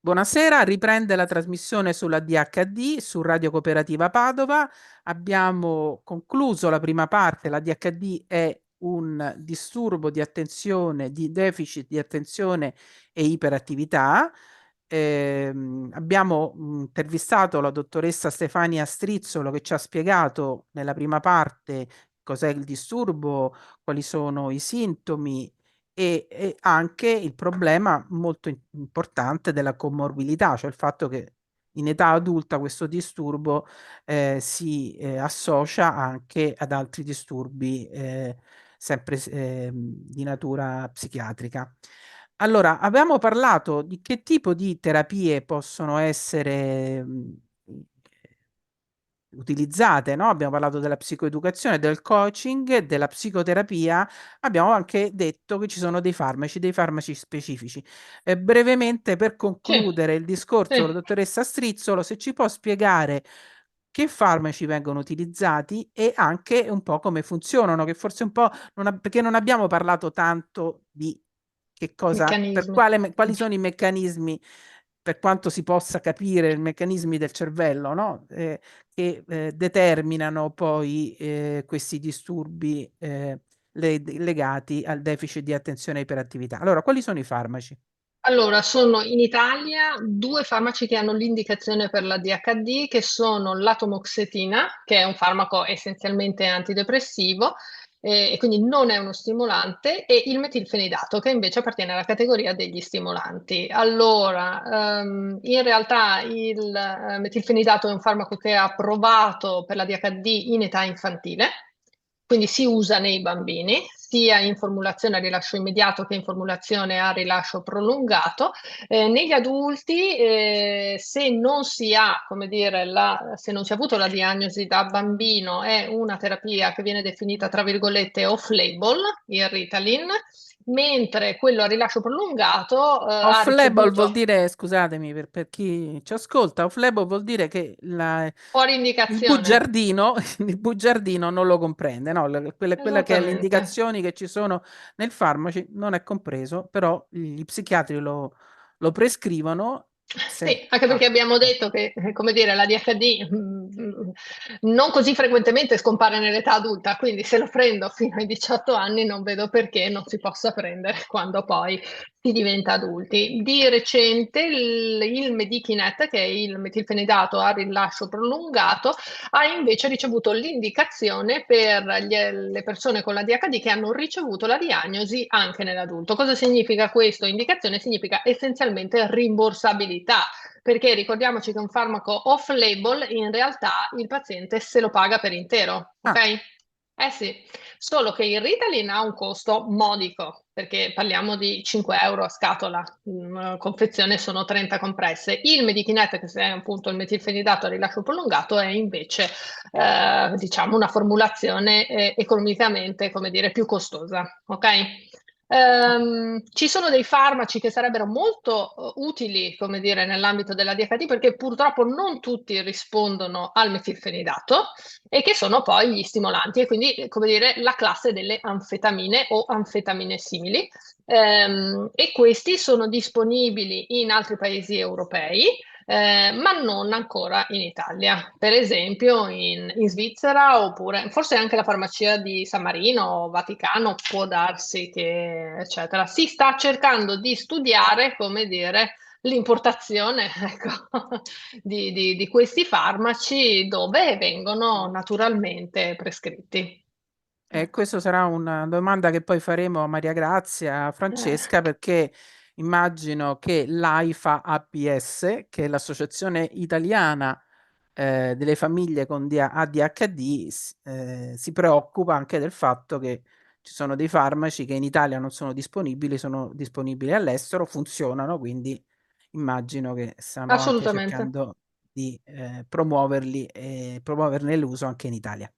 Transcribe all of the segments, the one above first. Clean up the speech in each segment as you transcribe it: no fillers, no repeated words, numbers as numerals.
Buonasera, riprende la trasmissione sulla DHD su Radio Cooperativa Padova. Abbiamo concluso la prima parte. La DHD è un disturbo di attenzione, di deficit di attenzione e iperattività. Abbiamo intervistato la dottoressa Stefania Strizzolo che ci ha spiegato nella prima parte cos'è il disturbo, quali sono i sintomi e anche il problema molto importante della comorbilità, cioè il fatto che in età adulta questo disturbo si associa anche ad altri disturbi sempre di natura psichiatrica. Allora, abbiamo parlato di che tipo di terapie possono essere utilizzate, no? Abbiamo parlato della psicoeducazione, del coaching, della psicoterapia, abbiamo anche detto che ci sono dei farmaci specifici. Brevemente, per Sì, concludere il discorso, la sì, dottoressa Strizzolo, se ci può spiegare che farmaci vengono utilizzati e anche un po' come funzionano, che forse un po' perché non abbiamo parlato tanto di che cosa, meccanismi. quali sono i meccanismi, per quanto si possa capire, i meccanismi del cervello, no? Che determinano poi questi disturbi legati al deficit di attenzione e iperattività. Allora, quali sono i farmaci? Allora, sono in Italia due farmaci che hanno l'indicazione per la DHD, che sono l'atomoxetina, che è un farmaco essenzialmente antidepressivo, e quindi non è uno stimolante, e il metilfenidato, che invece appartiene alla categoria degli stimolanti. Allora, in realtà il metilfenidato è un farmaco che è approvato per la DHD in età infantile, quindi si usa nei bambini, sia in formulazione a rilascio immediato che in formulazione a rilascio prolungato. Negli adulti, se non si ha, come dire, se non si è avuto la diagnosi da bambino, è una terapia che viene definita, tra virgolette, off-label, il Ritalin, mentre quello a rilascio prolungato, ha Off-label vuol ricevuto dire, scusatemi per chi ci ascolta, off-label vuol dire che fuori il indicazione. bugiardino, il bugiardino non lo comprende, no? Quella che è le Esattamente. indicazioni che ci sono nel farmaci non è compreso, però gli psichiatri lo prescrivono Sì, se... anche ah, perché abbiamo eh. detto che, come dire, la DHD non così frequentemente scompare nell'età adulta, quindi se lo prendo fino ai 18 anni non vedo perché non si possa prendere quando poi si diventa adulti. Di recente il Medikinet, che è il metilfenidato a rilascio prolungato, ha invece ricevuto l'indicazione per le persone con la DHD che hanno ricevuto la diagnosi anche nell'adulto. Cosa significa questo? Indicazione significa essenzialmente rimborsabilità, perché ricordiamoci che un farmaco off-label in realtà il paziente se lo paga per intero, Ah, ok? Eh sì, solo che il Ritalin ha un costo modico, perché parliamo di 5 euro a scatola, confezione sono 30 compresse. Il Medikinet, che è appunto il metilfenidato a rilascio prolungato, è invece diciamo una formulazione economicamente, come dire, più costosa, ok? Ci sono dei farmaci che sarebbero molto utili, come dire, nell'ambito della DHD perché purtroppo non tutti rispondono al metilfenidato e che sono poi gli stimolanti e quindi, come dire, la classe delle anfetamine o anfetamine simili. E questi sono disponibili in altri paesi europei, ma non ancora in Italia. Per esempio in Svizzera oppure forse anche la farmacia di San Marino o Vaticano può darsi che, eccetera. Si sta cercando di studiare, come dire, l'importazione, ecco, di questi farmaci dove vengono naturalmente prescritti. Questa sarà una domanda che poi faremo a Maria Grazia, a Eh, Francesca, perché immagino che l'AIFA APS, che è l'Associazione Italiana delle famiglie con ADHD, si preoccupa anche del fatto che ci sono dei farmaci che in Italia non sono disponibili all'estero, funzionano, quindi immagino che stanno anche assolutamente. cercando di promuoverli e promuoverne l'uso anche in Italia.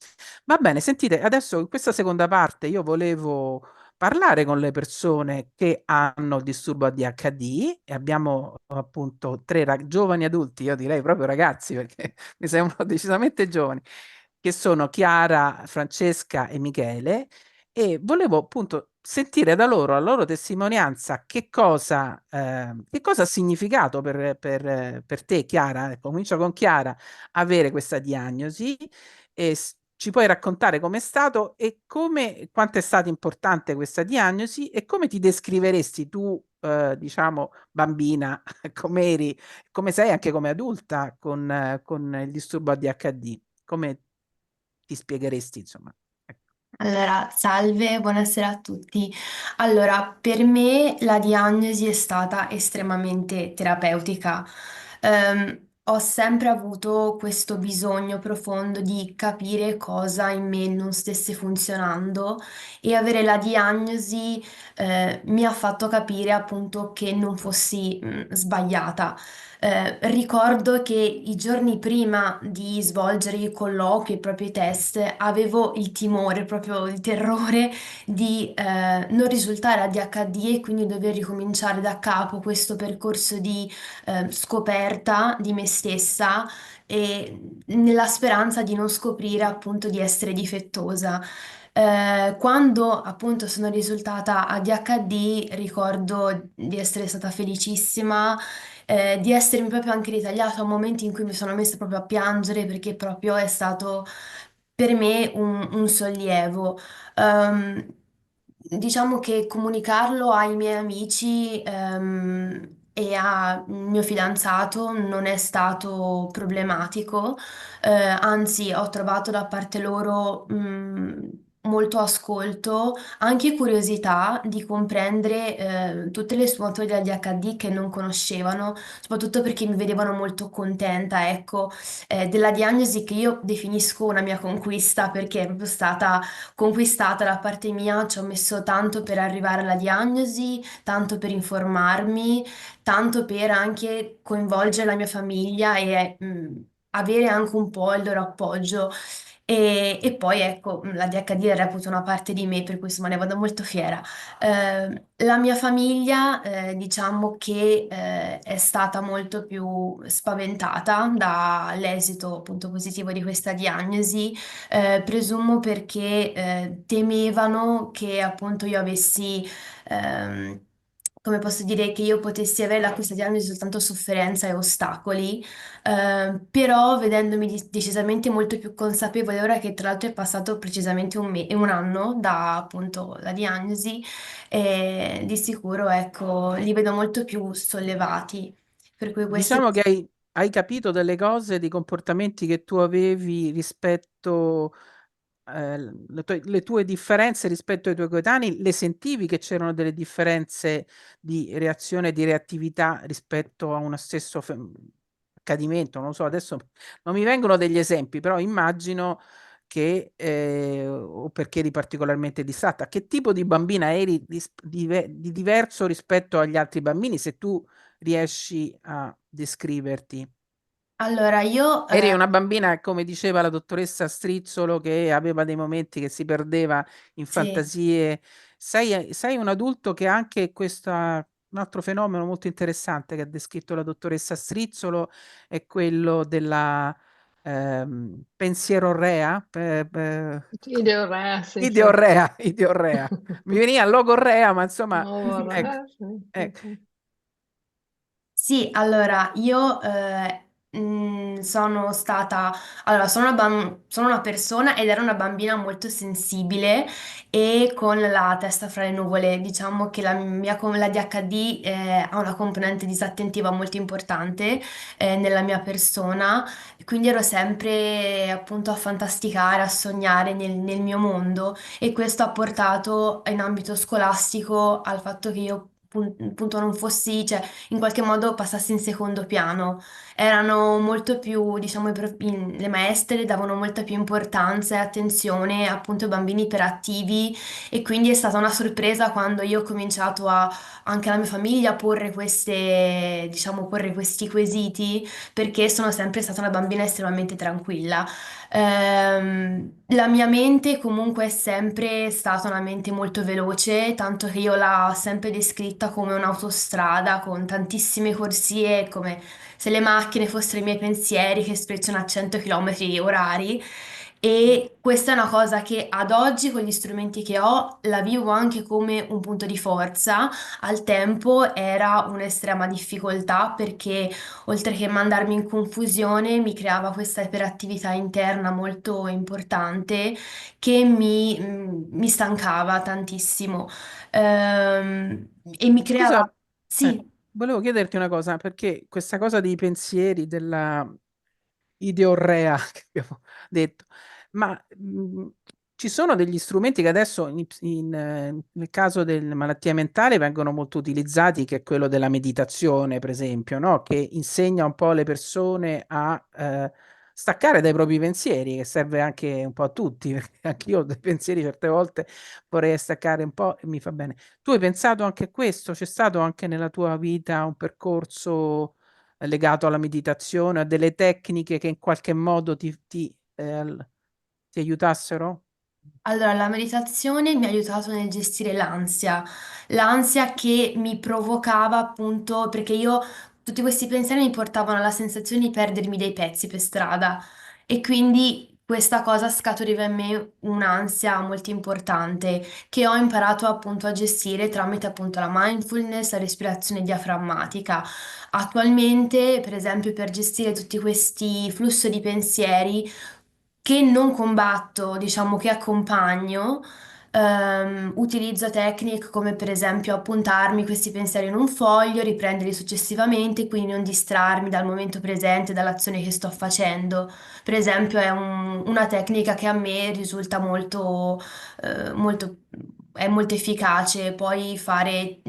Va bene, sentite, adesso in questa seconda parte io volevo parlare con le persone che hanno il disturbo ADHD e abbiamo appunto tre giovani adulti, io direi proprio ragazzi perché mi sembrano decisamente giovani, che sono Chiara, Francesca e Michele e volevo appunto sentire da loro, la loro testimonianza, che cosa ha significato per te, Chiara. Ecco, comincio con Chiara, avere questa diagnosi e ci puoi raccontare com'è stato e quanto è stata importante questa diagnosi e come ti descriveresti tu, diciamo, bambina, come eri, come sei anche come adulta con il disturbo ADHD, come ti spiegheresti, insomma. Ecco. Allora, salve, buonasera a tutti. Allora, per me la diagnosi è stata estremamente terapeutica. Ho sempre avuto questo bisogno profondo di capire cosa in me non stesse funzionando e avere la diagnosi, mi ha fatto capire appunto che non fossi, sbagliata. Ricordo che i giorni prima di svolgere i colloqui, i propri test, avevo il timore, proprio il terrore di non risultare ADHD e quindi dover ricominciare da capo questo percorso di scoperta di me stessa e nella speranza di non scoprire appunto di essere difettosa. Quando appunto sono risultata ADHD, ricordo di essere stata felicissima, di essermi proprio anche ritagliato a momenti in cui mi sono messa proprio a piangere perché proprio è stato per me un sollievo. Ehm, diciamo che comunicarlo ai miei amici, e al mio fidanzato non è stato problematico, anzi ho trovato da parte loro, molto ascolto, anche curiosità di comprendere, tutte le sfumature del ADHD che non conoscevano, soprattutto perché mi vedevano molto contenta, ecco, della diagnosi che io definisco una mia conquista perché è proprio stata conquistata da parte mia, ci ho messo tanto per arrivare alla diagnosi, tanto per informarmi, tanto per anche coinvolgere la mia famiglia e avere anche un po' il loro appoggio. E poi ecco, la DHD la reputo una parte di me, per cui insomma ne vado molto fiera. La mia famiglia, diciamo che è stata molto più spaventata dall'esito appunto positivo di questa diagnosi, presumo perché temevano che appunto io avessi, ehm, come posso dire, che io potessi avere da questa diagnosi soltanto sofferenza e ostacoli, però vedendomi decisamente molto più consapevole ora che tra l'altro è passato precisamente un anno da appunto la diagnosi, di sicuro ecco, li vedo molto più sollevati. Per cui questo. Diciamo che hai capito delle cose, dei comportamenti che tu avevi rispetto, le tue differenze rispetto ai tuoi coetanei, le sentivi che c'erano delle differenze di reazione e di reattività rispetto a uno stesso accadimento, non lo so, adesso non mi vengono degli esempi, però immagino che, o perché eri particolarmente distratta, che tipo di bambina eri di diverso rispetto agli altri bambini, se tu riesci a descriverti? Allora, io Eri una bambina, come diceva la dottoressa Strizzolo, che aveva dei momenti che si perdeva in sì. fantasie. Sei un adulto che ha anche questo, un altro fenomeno molto interessante che ha descritto la dottoressa Strizzolo, è quello della pensierorrea, Ideorea, sì, sì. ideorrea, ideorrea. Mi veniva logorrea, ma insomma, No, ecco. guarda, sì, sì, Ecco. sì. Sì, allora io sono stata, allora sono una persona ed ero una bambina molto sensibile e con la testa fra le nuvole. Diciamo che la DHD ha una componente disattentiva molto importante nella mia persona, quindi ero sempre appunto a fantasticare, a sognare nel mio mondo e questo ha portato in ambito scolastico al fatto che io appunto non fossi, cioè in qualche modo passassi in secondo piano. Erano molto più, diciamo, le maestre davano molta più importanza e attenzione appunto ai bambini iperattivi e quindi è stata una sorpresa quando io ho cominciato anche alla mia famiglia a porre diciamo, porre questi quesiti perché sono sempre stata una bambina estremamente tranquilla. La mia mente comunque è sempre stata una mente molto veloce, tanto che io l'ho sempre descritta come un'autostrada con tantissime corsie, come se le macchine fossero i miei pensieri che sprecciano a 100 km orari. E questa è una cosa che ad oggi, con gli strumenti che ho, la vivo anche come un punto di forza. Al tempo era un'estrema difficoltà perché, oltre che mandarmi in confusione, mi creava questa iperattività interna molto importante che mi stancava tantissimo. E mi creava... Scusa, Sì. volevo chiederti una cosa, perché questa cosa dei pensieri, della ideorrea che abbiamo detto, ma ci sono degli strumenti che adesso nel caso delle malattie mentali vengono molto utilizzati, che è quello della meditazione, per esempio, no? Che insegna un po' le persone a staccare dai propri pensieri, che serve anche un po' a tutti, perché anche io ho dei pensieri certe volte vorrei staccare un po' e mi fa bene. Tu hai pensato anche a questo? C'è stato anche nella tua vita un percorso legato alla meditazione, a delle tecniche che in qualche modo ti aiutassero? Allora, la meditazione mi ha aiutato nel gestire l'ansia che mi provocava appunto perché io tutti questi pensieri mi portavano alla sensazione di perdermi dei pezzi per strada e quindi questa cosa scaturiva in me un'ansia molto importante che ho imparato appunto a gestire tramite appunto la mindfulness, la respirazione diaframmatica. Attualmente, per esempio, per gestire tutti questi flussi di pensieri, che non combatto, diciamo che accompagno, utilizzo tecniche come per esempio appuntarmi questi pensieri in un foglio, riprenderli successivamente, quindi non distrarmi dal momento presente, dall'azione che sto facendo. Per esempio, è una tecnica che a me risulta è molto efficace. Poi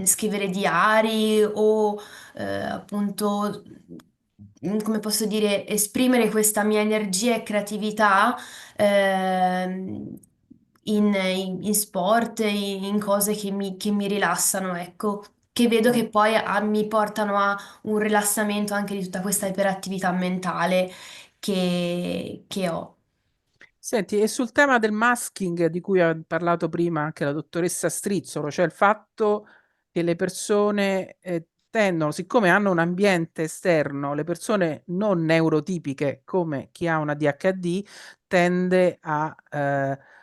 scrivere diari o appunto, come posso dire, esprimere questa mia energia e creatività in sport, in cose che mi rilassano, ecco, che vedo Mm. che poi mi portano a un rilassamento anche di tutta questa iperattività mentale che ho. Senti, e sul tema del masking di cui ha parlato prima anche la dottoressa Strizzolo, cioè il fatto che le persone tendono, siccome hanno un ambiente esterno, le persone non neurotipiche come chi ha una DHD tende a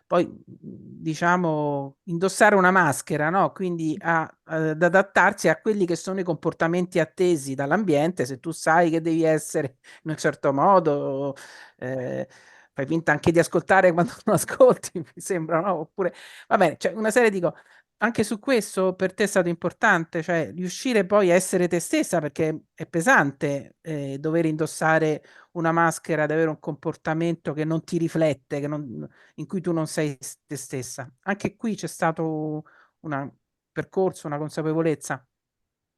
poi diciamo indossare una maschera, no? Quindi ad adattarsi a quelli che sono i comportamenti attesi dall'ambiente. Se tu sai che devi essere in un certo modo, fai finta anche di ascoltare quando non ascolti, mi sembra, no? Oppure, va bene, cioè una serie di cose. Anche su questo per te è stato importante, cioè riuscire poi a essere te stessa, perché è pesante dover indossare una maschera, ad avere un comportamento che non ti riflette, in cui tu non sei te stessa. Anche qui c'è stato un percorso, una consapevolezza.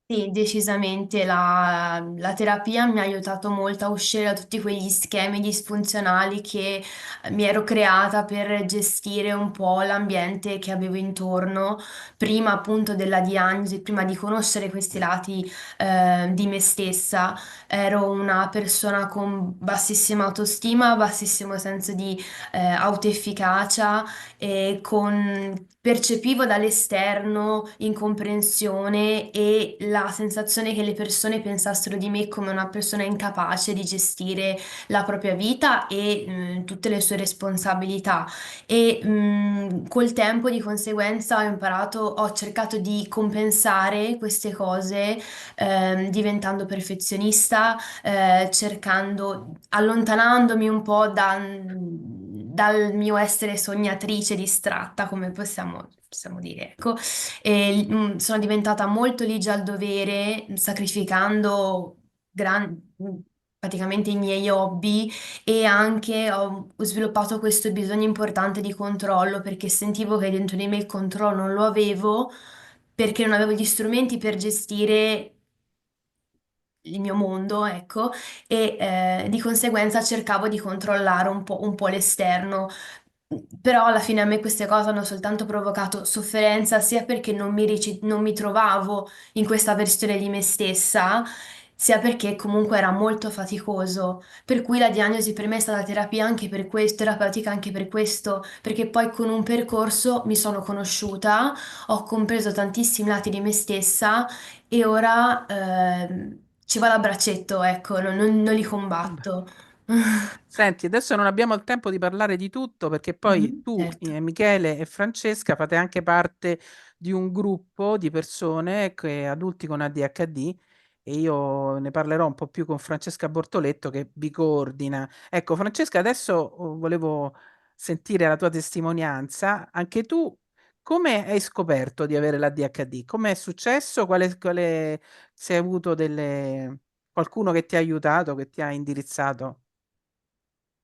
Sì, decisamente la terapia mi ha aiutato molto a uscire da tutti quegli schemi disfunzionali che mi ero creata per gestire un po' l'ambiente che avevo intorno, prima appunto della diagnosi, prima di conoscere questi lati di me stessa. Ero una persona con bassissima autostima, bassissimo senso di autoefficacia e percepivo dall'esterno incomprensione e la sensazione che le persone pensassero di me come una persona incapace di gestire la propria vita e tutte le sue responsabilità. E col tempo, di conseguenza, ho cercato di compensare queste cose diventando perfezionista, allontanandomi un po' dal mio essere sognatrice distratta, come possiamo dire, ecco. E, sono diventata molto ligia al dovere, sacrificando praticamente i miei hobby e anche ho sviluppato questo bisogno importante di controllo perché sentivo che dentro di me il controllo non lo avevo perché non avevo gli strumenti per gestire il mio mondo, ecco, e di conseguenza cercavo di controllare un po' l'esterno. Però alla fine a me queste cose hanno soltanto provocato sofferenza, sia perché non mi trovavo in questa versione di me stessa, sia perché comunque era molto faticoso. Per cui la diagnosi per me è stata terapia anche per questo, terapeutica anche per questo, perché poi con un percorso mi sono conosciuta, ho compreso tantissimi lati di me stessa e ora ci vado a braccetto, ecco, non li Vabbè. combatto. Senti, adesso non abbiamo il tempo di parlare di tutto perché poi Mhm, tu, certo. Michele e Francesca fate anche parte di un gruppo di persone, adulti con ADHD, e io ne parlerò un po' più con Francesca Bortoletto che vi coordina. Ecco, Francesca, adesso volevo sentire la tua testimonianza. Anche tu, come hai scoperto di avere l'ADHD? Come è successo? Se hai avuto qualcuno che ti ha aiutato, che ti ha indirizzato?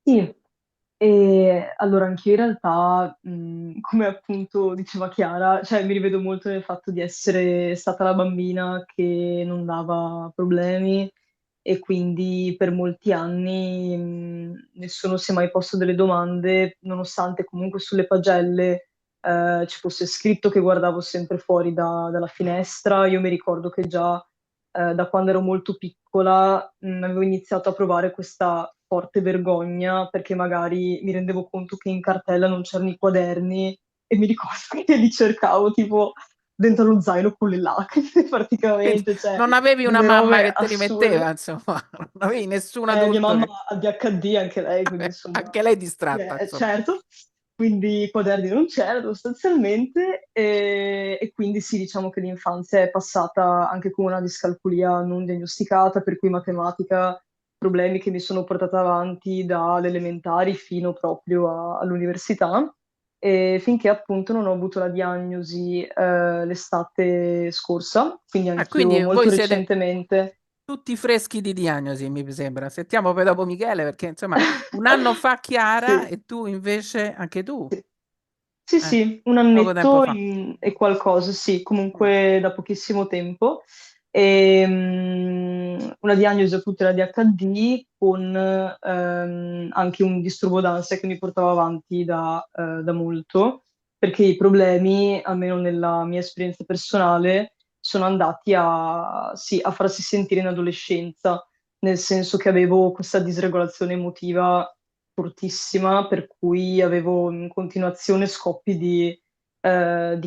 Sì, e allora anch'io in realtà, come appunto diceva Chiara, cioè mi rivedo molto nel fatto di essere stata la bambina che non dava problemi e quindi per molti anni, nessuno si è mai posto delle domande, nonostante comunque sulle pagelle, ci fosse scritto che guardavo sempre fuori dalla finestra. Io mi ricordo che già da quando ero molto piccola, avevo iniziato a provare questa forte vergogna perché magari mi rendevo conto che in cartella non c'erano i quaderni e mi ricordo che li cercavo tipo dentro lo zaino con le lacrime Quindi praticamente, cioè non avevi una delle mamma robe che te li metteva, assurde. insomma, non avevi nessun Mia adulto mamma che... ha ADHD anche lei, quindi Vabbè, insomma, anche lei distratta, insomma. certo, quindi i quaderni non c'erano sostanzialmente e quindi sì, diciamo che l'infanzia è passata anche con una discalculia non diagnosticata, per cui matematica, problemi che mi sono portata avanti dalle elementari fino proprio all'università, e finché appunto non ho avuto la diagnosi l'estate scorsa, quindi Ah, anch'io quindi voi molto siete recentemente. tutti freschi di diagnosi, mi sembra. Sentiamo poi dopo Michele, perché insomma, un anno fa Chiara Sì. e tu invece, anche tu, Sì, sì, un poco tempo annetto fa. e qualcosa, sì, Mm. comunque da pochissimo tempo. E, una diagnosi appunto era di ADHD con anche un disturbo d'ansia che mi portava avanti da molto, perché i problemi, almeno nella mia esperienza personale, sono andati sì, a farsi sentire in adolescenza, nel senso che avevo questa disregolazione emotiva fortissima, per cui avevo in continuazione scoppi di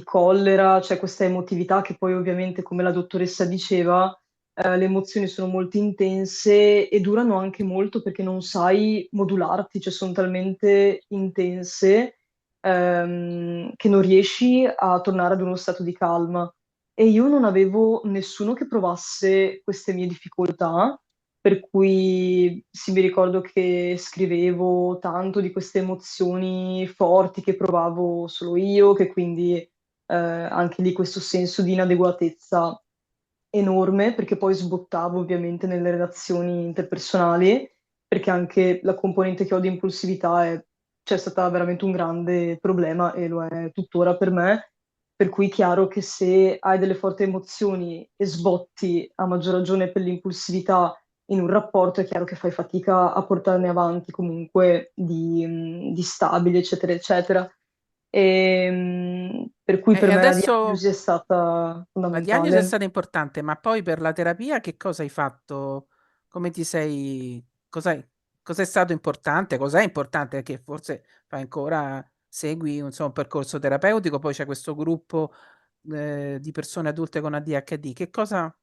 collera, cioè questa emotività che poi ovviamente, come la dottoressa diceva, le emozioni sono molto intense e durano anche molto perché non sai modularti, cioè sono talmente intense che non riesci a tornare ad uno stato di calma. E io non avevo nessuno che provasse queste mie difficoltà, per cui sì, mi ricordo che scrivevo tanto di queste emozioni forti che provavo solo io, che quindi anche lì questo senso di inadeguatezza enorme, perché poi sbottavo ovviamente nelle relazioni interpersonali, perché anche la componente che ho di impulsività c'è stata veramente un grande problema e lo è tuttora per me. Per cui è chiaro che se hai delle forti emozioni e sbotti a maggior ragione per l'impulsività in un rapporto, è chiaro che fai fatica a portarne avanti comunque di stabile, eccetera, eccetera. Per cui per E me la adesso diagnosi è stata la diagnosi è fondamentale. stata importante, ma poi per la terapia che cosa hai fatto? Come ti sei... Cos'è stato importante? Cos'è importante? Perché forse fai ancora, segui insomma, un percorso terapeutico, poi c'è questo gruppo di persone adulte con ADHD. Cosa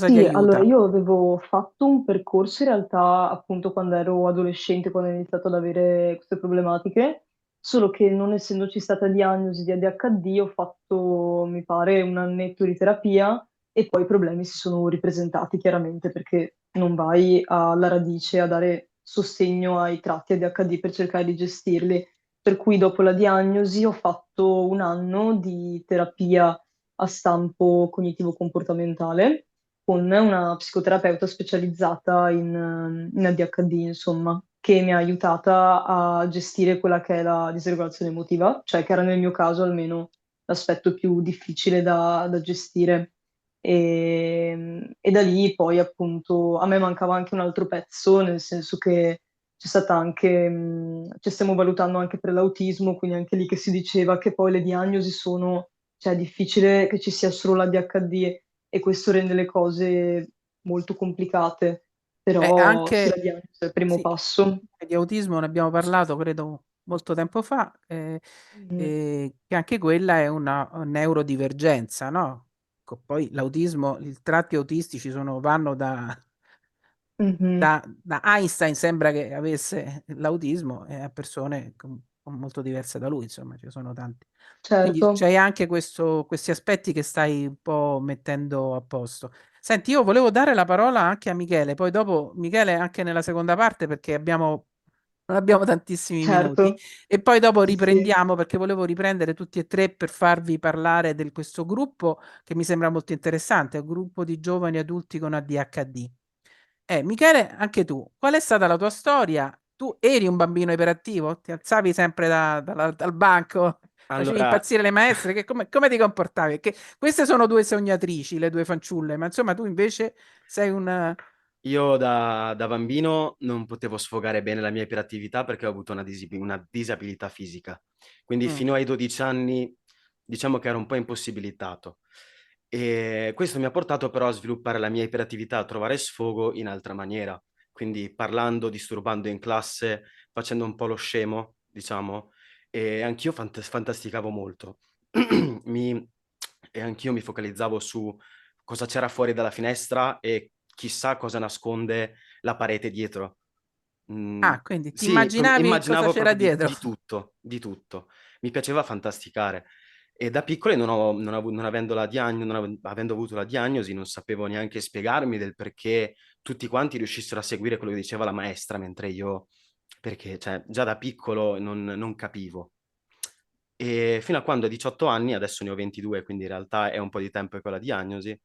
ti Sì, allora aiuta? io avevo fatto un percorso in realtà appunto quando ero adolescente, quando ho iniziato ad avere queste problematiche, solo che non essendoci stata diagnosi di ADHD ho fatto, mi pare, un annetto di terapia e poi i problemi si sono ripresentati chiaramente perché non vai alla radice a dare sostegno ai tratti ADHD per cercare di gestirli. Per cui dopo la diagnosi ho fatto un anno di terapia a stampo cognitivo-comportamentale con una psicoterapeuta specializzata in ADHD, insomma, che mi ha aiutata a gestire quella che è la disregolazione emotiva, cioè che era nel mio caso almeno l'aspetto più difficile da gestire. E da lì poi appunto a me mancava anche un altro pezzo, nel senso che c'è stata anche, ci stiamo valutando anche per l'autismo, quindi anche lì che si diceva che poi le diagnosi sono, cioè è difficile che ci sia solo l'ADHD e questo rende le cose molto complicate, però sì, la Anche diagnosi è il primo sì, passo. di autismo ne abbiamo parlato, credo, molto tempo fa, Mm. che anche quella è una neurodivergenza, no? Poi l'autismo, i tratti autistici vanno Mhm. Da Einstein sembra che avesse l'autismo e a persone molto diverse da lui, insomma, ci sono tanti. Quindi Certo, c'hai anche questi aspetti che stai un po' mettendo a posto. Senti, io volevo dare la parola anche a Michele, poi dopo Michele anche nella seconda parte perché non abbiamo tantissimi minuti certo. e poi dopo Sì, sì. riprendiamo perché volevo riprendere tutti e tre per farvi parlare di questo gruppo che mi sembra molto interessante, è un gruppo di giovani adulti con ADHD. Michele, anche tu, qual è stata la tua storia? Tu eri un bambino iperattivo? Ti alzavi sempre dal banco, facevi Allora, impazzire le maestre? Come ti comportavi? Perché queste sono due sognatrici, le due fanciulle, ma insomma tu invece sei un... io da bambino non potevo sfogare bene la mia iperattività perché ho avuto una disabilità fisica. Quindi Mm. fino ai 12 anni diciamo che ero un po' impossibilitato. E questo mi ha portato però a sviluppare la mia iperattività, a trovare sfogo in altra maniera. Quindi parlando, disturbando in classe, facendo un po' lo scemo, diciamo, e anch'io fantasticavo molto. Mi- E anch'io mi focalizzavo su cosa c'era fuori dalla finestra e chissà cosa nasconde la parete dietro. Mm, Ah, quindi ti sì, immaginavi cosa immaginavo c'era proprio dietro? di tutto, di tutto. Mi piaceva fantasticare. E da piccolo non avendo avendo avuto la diagnosi, non sapevo neanche spiegarmi del perché tutti quanti riuscissero a seguire quello che diceva la maestra, mentre io, perché cioè, già da piccolo non capivo. E fino a quando a 18 anni, adesso ne ho 22, quindi in realtà è un po' di tempo con la diagnosi,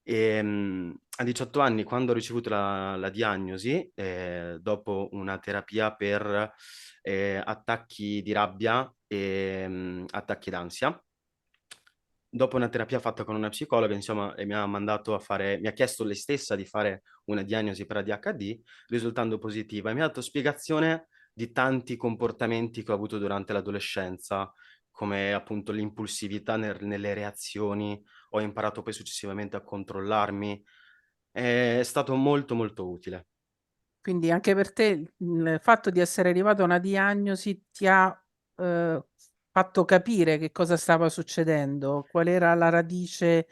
a 18 anni, quando ho ricevuto la diagnosi, dopo una terapia per attacchi di rabbia e attacchi d'ansia, dopo una terapia fatta con una psicologa, insomma, e mi ha mandato a fare, mi ha chiesto lei stessa di fare una diagnosi per ADHD, risultando positiva, e mi ha dato spiegazione di tanti comportamenti che ho avuto durante l'adolescenza, come appunto l'impulsività nelle reazioni, ho imparato poi successivamente a controllarmi, è stato molto molto utile. Quindi anche per te il fatto di essere arrivato a una diagnosi ti ha eh, fatto capire che cosa stava succedendo, qual era la radice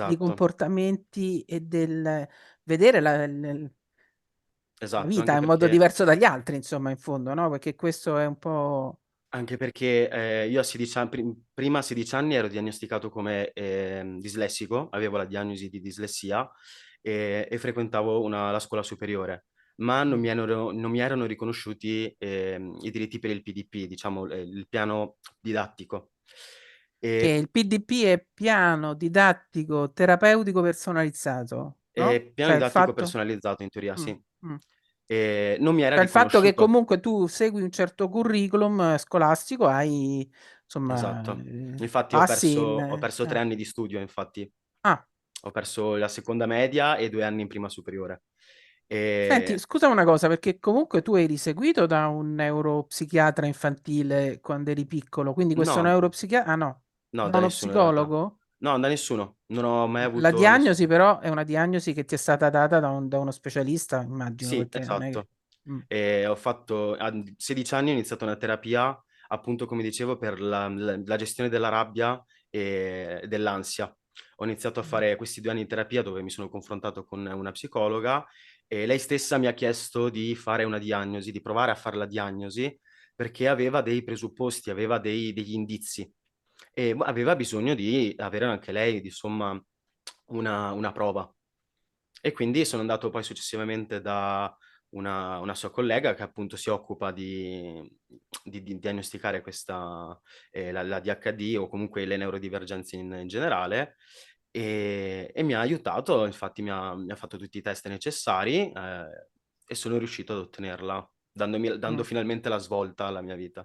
di Esatto, comportamenti e del vedere la esatto, vita anche in modo perché diverso dagli altri, insomma, in fondo, no? Perché questo è un po'... Anche perché io a 16 anni, prima a 16 anni ero diagnosticato come dislessico, avevo la diagnosi di dislessia e frequentavo la scuola superiore, ma non mi erano riconosciuti i diritti per il PDP, diciamo il piano didattico. che E, il PDP è piano didattico terapeutico personalizzato, no? piano Cioè il didattico fatto... personalizzato in teoria, Mm, sì. mm. E non mi era Cioè il fatto che riconosciuto. comunque tu segui un certo curriculum scolastico, hai, insomma, Esatto. Infatti passi ho il... perso 3 anni di studio, infatti. Ah, Ho perso la seconda media e 2 anni in prima superiore. senti, E... scusa una cosa, perché comunque tu eri seguito da un neuropsichiatra infantile quando eri piccolo, quindi questo No, neuropsichiatra... Ah no, no, da da uno nessuno in realtà. psicologo? No, da nessuno. Non ho mai La avuto diagnosi nessuno. però è una diagnosi che ti è stata data da uno specialista, immagino, Sì, perché non è che... esatto. Mm. E ho fatto, a 16 anni ho iniziato una terapia, appunto come dicevo, per la gestione della rabbia e dell'ansia. Ho iniziato a fare questi 2 anni di terapia dove mi sono confrontato con una psicologa e lei stessa mi ha chiesto di fare una diagnosi, di provare a fare la diagnosi perché aveva dei presupposti, aveva degli indizi e aveva bisogno di avere anche lei, insomma, una prova. E quindi sono andato poi successivamente da una sua collega che appunto si occupa di diagnosticare la DHD o comunque le neurodivergenze in generale e mi ha aiutato, infatti mi ha fatto tutti i test necessari e sono riuscito ad ottenerla, dando Mm. finalmente la svolta alla mia vita.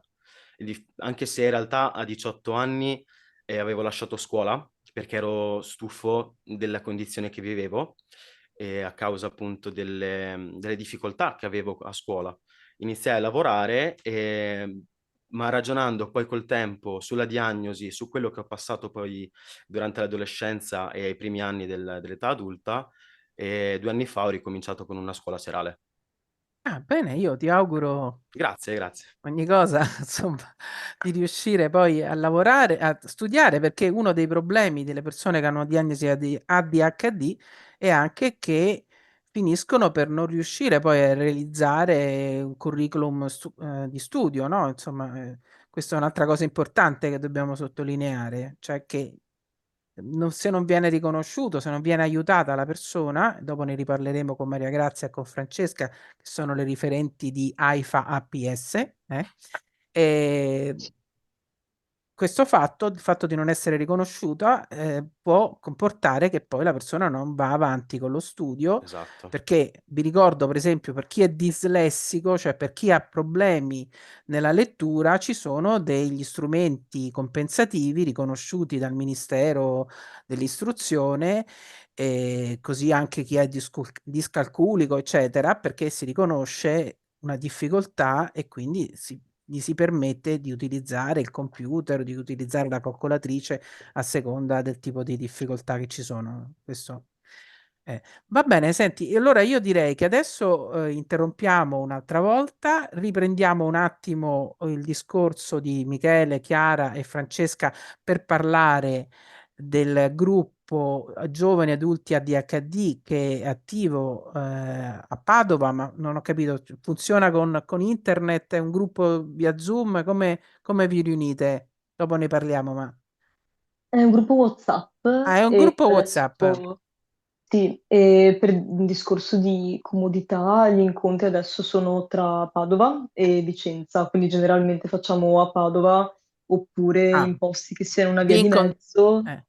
Anche se in realtà a 18 anni avevo lasciato scuola perché ero stufo della condizione che vivevo a causa appunto delle difficoltà che avevo a scuola. Iniziai a lavorare, ma ragionando poi col tempo sulla diagnosi, su quello che ho passato poi durante l'adolescenza e ai primi anni dell'età adulta, 2 anni fa ho ricominciato con una scuola serale. Ah, bene, io ti auguro Grazie, grazie. ogni cosa, insomma, di riuscire poi a lavorare, a studiare, perché uno dei problemi delle persone che hanno diagnosi ADHD è anche che finiscono per non riuscire poi a realizzare un curriculum di studio, no? Insomma, questa è un'altra cosa importante che dobbiamo sottolineare, cioè che se non viene riconosciuto, se non viene aiutata la persona, dopo ne riparleremo con Maria Grazia e con Francesca, che sono le riferenti di AIFA APS, e questo fatto, il fatto di non essere riconosciuta, può comportare che poi la persona non va avanti con lo studio, Esatto. perché vi ricordo, per esempio, per chi è dislessico, cioè per chi ha problemi nella lettura, ci sono degli strumenti compensativi riconosciuti dal Ministero dell'Istruzione, così anche chi è discalculico, eccetera, perché si riconosce una difficoltà e quindi gli si permette di utilizzare il computer, di utilizzare la calcolatrice a seconda del tipo di difficoltà che ci sono. Questo va bene, senti, e allora io direi che adesso interrompiamo un'altra volta, riprendiamo un attimo il discorso di Michele, Chiara e Francesca per parlare del gruppo giovani adulti ADHD che è attivo a Padova, ma non ho capito, funziona con internet, è un gruppo via Zoom, come vi riunite? Dopo ne parliamo, ma... È un gruppo WhatsApp È un e gruppo WhatsApp. adesso sì, e per un discorso di comodità gli incontri adesso sono tra Padova e Vicenza, quindi generalmente facciamo a Padova oppure Ah, in posti che siano una via vi, di incon- mezzo. eh,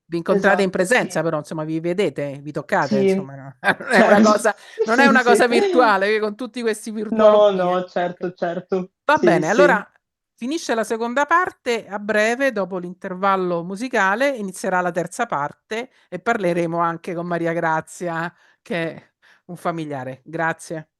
vi incontrate in Esatto, presenza, sì, però insomma vi vedete, vi toccate, sì, insomma, no? certo, Non è sì, una sì. cosa virtuale, che con tutti questi No, virtualoidi. no, Ok. certo, certo, Va sì, bene, sì. allora finisce la seconda parte, a breve, dopo l'intervallo musicale, inizierà la terza parte e parleremo anche con Maria Grazia, che è un familiare. Grazie.